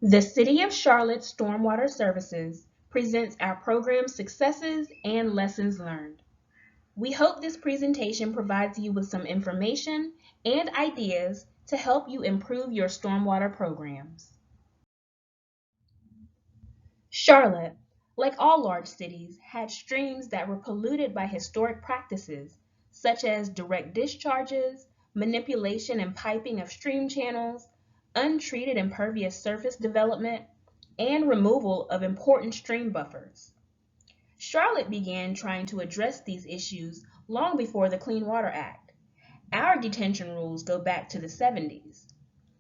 The City of Charlotte Stormwater Services presents our program's successes and lessons learned. We hope this presentation provides you with some information and ideas to help you improve your stormwater programs. Charlotte, like all large cities, had streams that were polluted by historic practices such as direct discharges, manipulation and piping of stream channels, untreated impervious surface development, and removal of important stream buffers. Charlotte began trying to address these issues long before the Clean Water Act. Our detention rules go back to the 70s,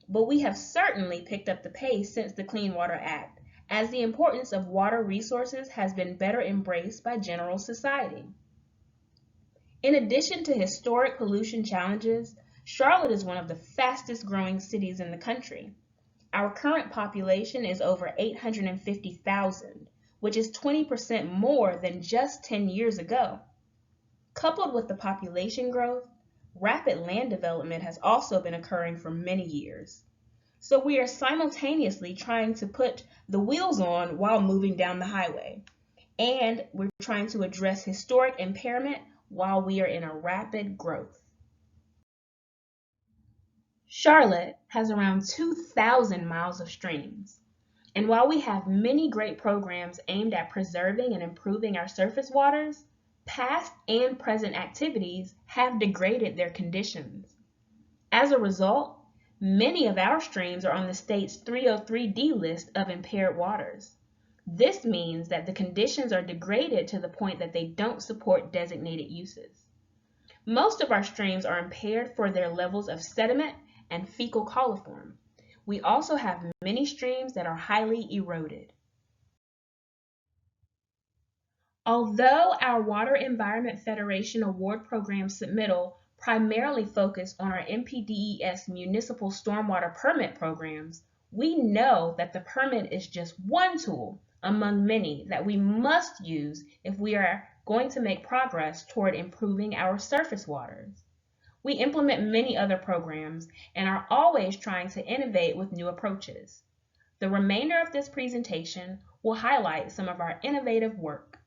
but we have certainly picked up the pace since the Clean Water Act, as the importance of water resources has been better embraced by general society. In addition to historic pollution challenges, Charlotte is one of the fastest growing cities in the country. Our current population is over 850,000, which is 20% more than just 10 years ago. Coupled with the population growth, rapid land development has also been occurring for many years. So we are simultaneously trying to put the wheels on while moving down the highway. And we're trying to address historic impairment while we are in a rapid growth. Charlotte has around 2,000 miles of streams. And while we have many great programs aimed at preserving and improving our surface waters, past and present activities have degraded their conditions. As a result, many of our streams are on the state's 303D list of impaired waters. This means that the conditions are degraded to the point that they don't support designated uses. Most of our streams are impaired for their levels of sediment and fecal coliform. We also have many streams that are highly eroded. Although our Water Environment Federation Award Program submittal primarily focus on our MPDES municipal stormwater permit programs, we know that the permit is just one tool among many that we must use if we are going to make progress toward improving our surface waters. We implement many other programs and are always trying to innovate with new approaches. The remainder of this presentation will highlight some of our innovative work.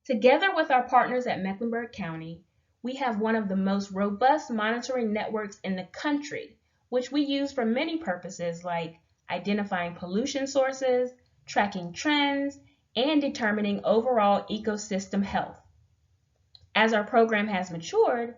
Together with our partners at Mecklenburg County, we have one of the most robust monitoring networks in the country, which we use for many purposes like identifying pollution sources, tracking trends, and determining overall ecosystem health. As our program has matured,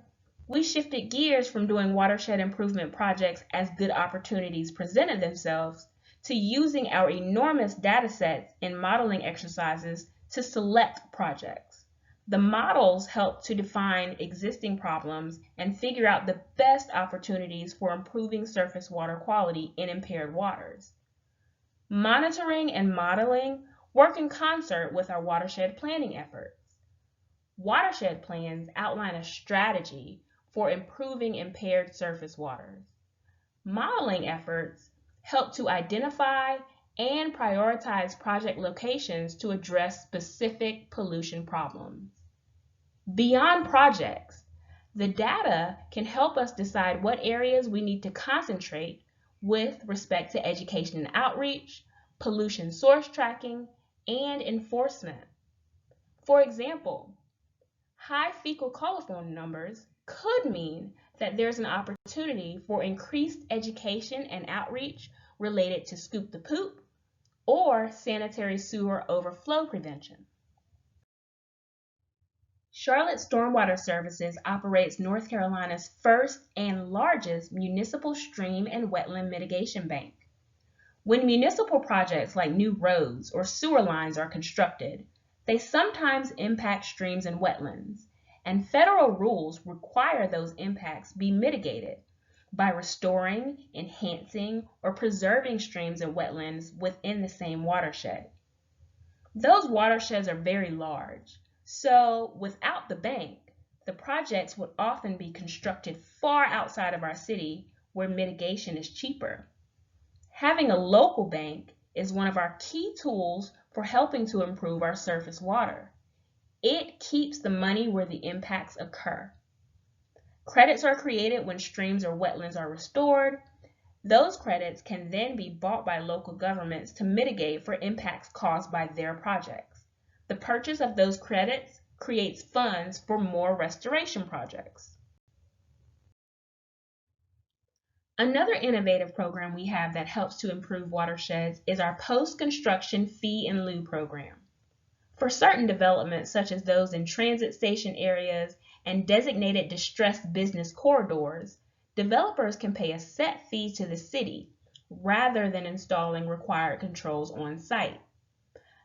we shifted gears from doing watershed improvement projects as good opportunities presented themselves to using our enormous data sets in modeling exercises to select projects. The models help to define existing problems and figure out the best opportunities for improving surface water quality in impaired waters. Monitoring and modeling work in concert with our watershed planning efforts. Watershed plans outline a strategy for improving impaired surface waters. Modeling efforts help to identify and prioritize project locations to address specific pollution problems. Beyond projects, the data can help us decide what areas we need to concentrate with respect to education and outreach, pollution source tracking, and enforcement. For example, high fecal coliform numbers could mean that there's an opportunity for increased education and outreach related to scoop the poop or sanitary sewer overflow prevention. Charlotte Stormwater Services operates North Carolina's first and largest municipal stream and wetland mitigation bank. When municipal projects like new roads or sewer lines are constructed, they sometimes impact streams and wetlands, and federal rules require those impacts be mitigated by restoring, enhancing, or preserving streams and wetlands within the same watershed. Those watersheds are very large, so without the bank, the projects would often be constructed far outside of our city where mitigation is cheaper. Having a local bank is one of our key tools for helping to improve our surface water. It keeps the money where the impacts occur. Credits are created when streams or wetlands are restored. Those credits can then be bought by local governments to mitigate for impacts caused by their projects. The purchase of those credits creates funds for more restoration projects. Another innovative program we have that helps to improve watersheds is our post-construction fee in lieu program. For certain developments, such as those in transit station areas and designated distressed business corridors, developers can pay a set fee to the city rather than installing required controls on site.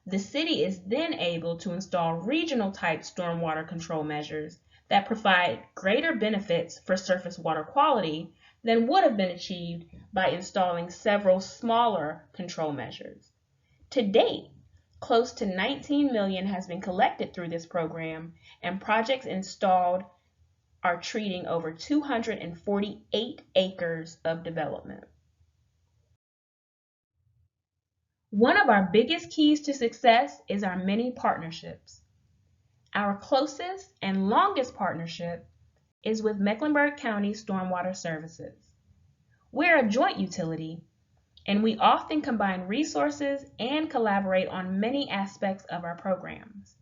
The city is then able to install regional-type stormwater control measures that provide greater benefits for surface water quality than would have been achieved by installing several smaller control measures. To date, close to $19 million has been collected through this program, and projects installed are treating over 248 acres of development. One of our biggest keys to success is our many partnerships. Our closest and longest partnership is with Mecklenburg County Stormwater Services. We're a joint utility, and we often combine resources and collaborate on many aspects of our programs.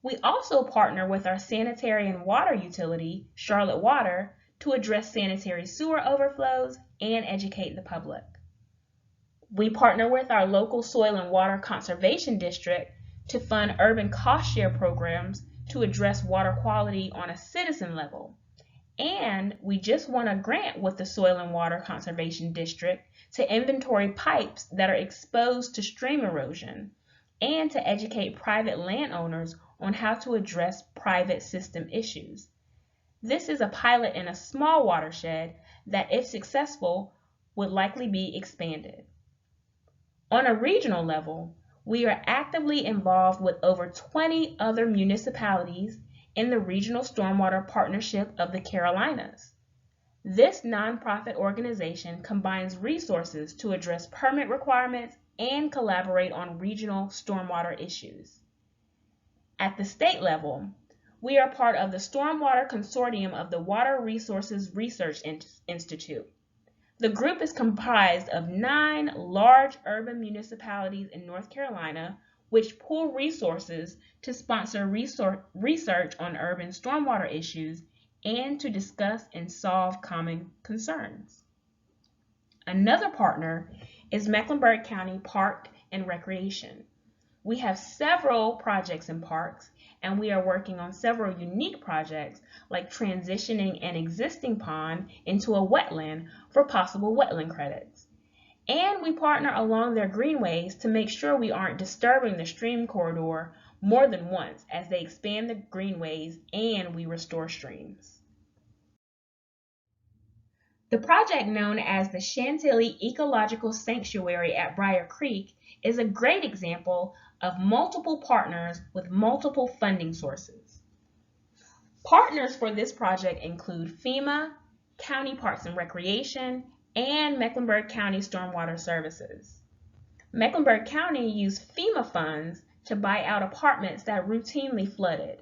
We also partner with our sanitary and water utility, Charlotte Water, to address sanitary sewer overflows and educate the public. We partner with our local soil and water conservation district to fund urban cost share programs to address water quality on a citizen level. And we just won a grant with the Soil and Water Conservation District to inventory pipes that are exposed to stream erosion and to educate private landowners on how to address private system issues. This is a pilot in a small watershed that, if successful, would likely be expanded. On a regional level, we are actively involved with over 20 other municipalities in the Regional Stormwater Partnership of the Carolinas. This nonprofit organization combines resources to address permit requirements and collaborate on regional stormwater issues. At the state level, we are part of the Stormwater Consortium of the Water Resources Research Institute. The group is comprised of 9 large urban municipalities in North Carolina, which pool resources to sponsor research on urban stormwater issues and to discuss and solve common concerns. Another partner is Mecklenburg County Park and Recreation. We have several projects in parks, and we are working on several unique projects like transitioning an existing pond into a wetland for possible wetland credits. And we partner along their greenways to make sure we aren't disturbing the stream corridor more than once as they expand the greenways and we restore streams. The project known as the Chantilly Ecological Sanctuary at Briar Creek is a great example of multiple partners with multiple funding sources. Partners for this project include FEMA, County Parks and Recreation, and Mecklenburg County Stormwater Services. Mecklenburg County used FEMA funds to buy out apartments that routinely flooded.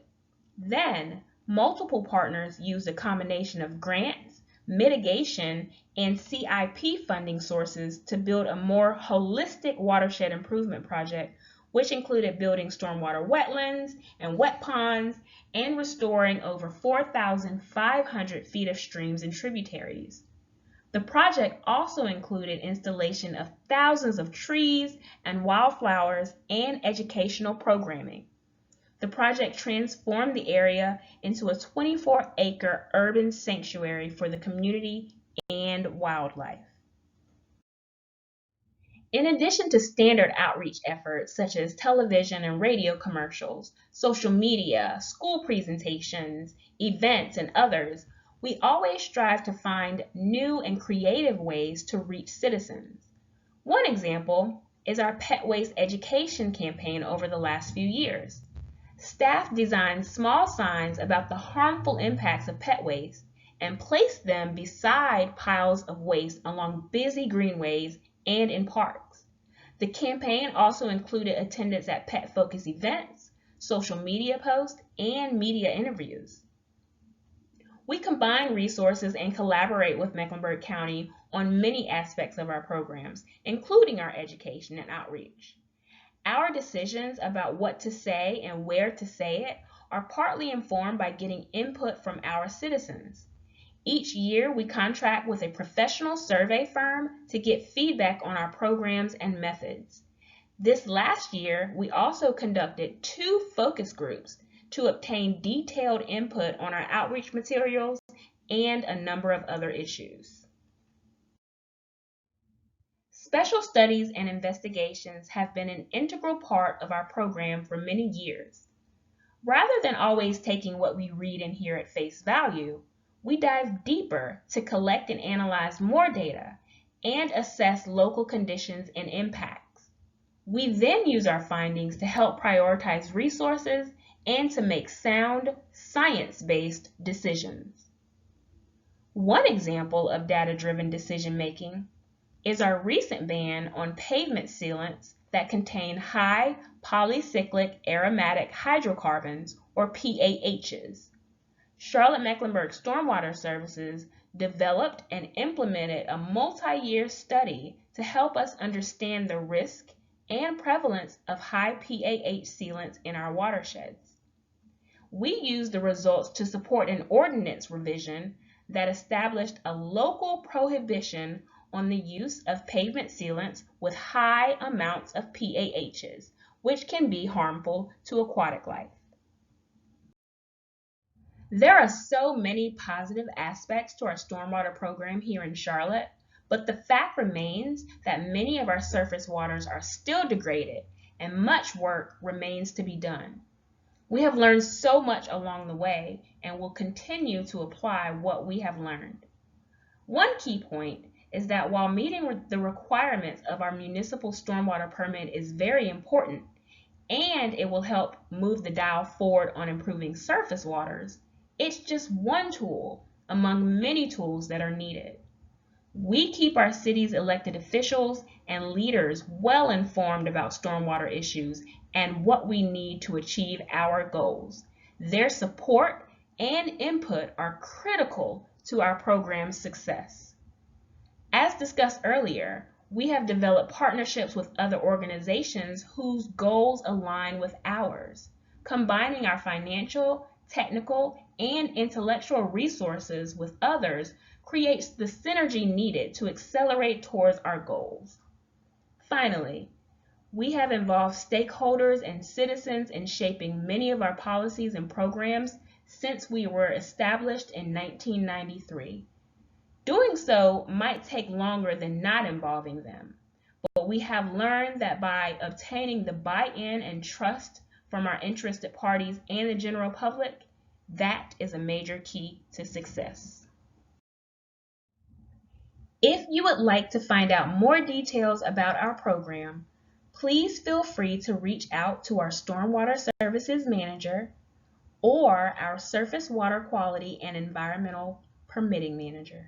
Then, multiple partners used a combination of grants, mitigation, and CIP funding sources to build a more holistic watershed improvement project, which included building stormwater wetlands and wet ponds and restoring over 4,500 feet of streams and tributaries. The project also included installation of thousands of trees and wildflowers and educational programming. The project transformed the area into a 24-acre urban sanctuary for the community and wildlife. In addition to standard outreach efforts such as television and radio commercials, social media, school presentations, events, and others, we always strive to find new and creative ways to reach citizens. One example is our pet waste education campaign over the last few years. Staff designed small signs about the harmful impacts of pet waste and placed them beside piles of waste along busy greenways and in parks. The campaign also included attendance at pet-focused events, social media posts, and media interviews. We combine resources and collaborate with Mecklenburg County on many aspects of our programs, including our education and outreach. Our decisions about what to say and where to say it are partly informed by getting input from our citizens. Each year, we contract with a professional survey firm to get feedback on our programs and methods. This last year, we also conducted 2 focus groups to obtain detailed input on our outreach materials and a number of other issues. Special studies and investigations have been an integral part of our program for many years. Rather than always taking what we read and hear at face value, we dive deeper to collect and analyze more data and assess local conditions and impacts. We then use our findings to help prioritize resources and to make sound, science-based decisions. One example of data-driven decision-making is our recent ban on pavement sealants that contain high polycyclic aromatic hydrocarbons, or PAHs. Charlotte-Mecklenburg Stormwater Services developed and implemented a multi-year study to help us understand the risk and prevalence of high PAH sealants in our watersheds. We used the results to support an ordinance revision that established a local prohibition on the use of pavement sealants with high amounts of PAHs, which can be harmful to aquatic life. There are so many positive aspects to our stormwater program here in Charlotte, but the fact remains that many of our surface waters are still degraded and much work remains to be done. We have learned so much along the way and will continue to apply what we have learned. One key point is that while meeting the requirements of our municipal stormwater permit is very important and it will help move the dial forward on improving surface waters, it's just one tool among many tools that are needed. We keep our city's elected officials and leaders well informed about stormwater issues and what we need to achieve our goals. Their support and input are critical to our program's success. As discussed earlier, we have developed partnerships with other organizations whose goals align with ours. Combining our financial, technical, and intellectual resources with others creates the synergy needed to accelerate towards our goals. Finally, we have involved stakeholders and citizens in shaping many of our policies and programs since we were established in 1993. Doing so might take longer than not involving them, but we have learned that by obtaining the buy-in and trust from our interested parties and the general public, that is a major key to success. If you would like to find out more details about our program, please feel free to reach out to our Stormwater Services Manager or our Surface Water Quality and Environmental Permitting Manager.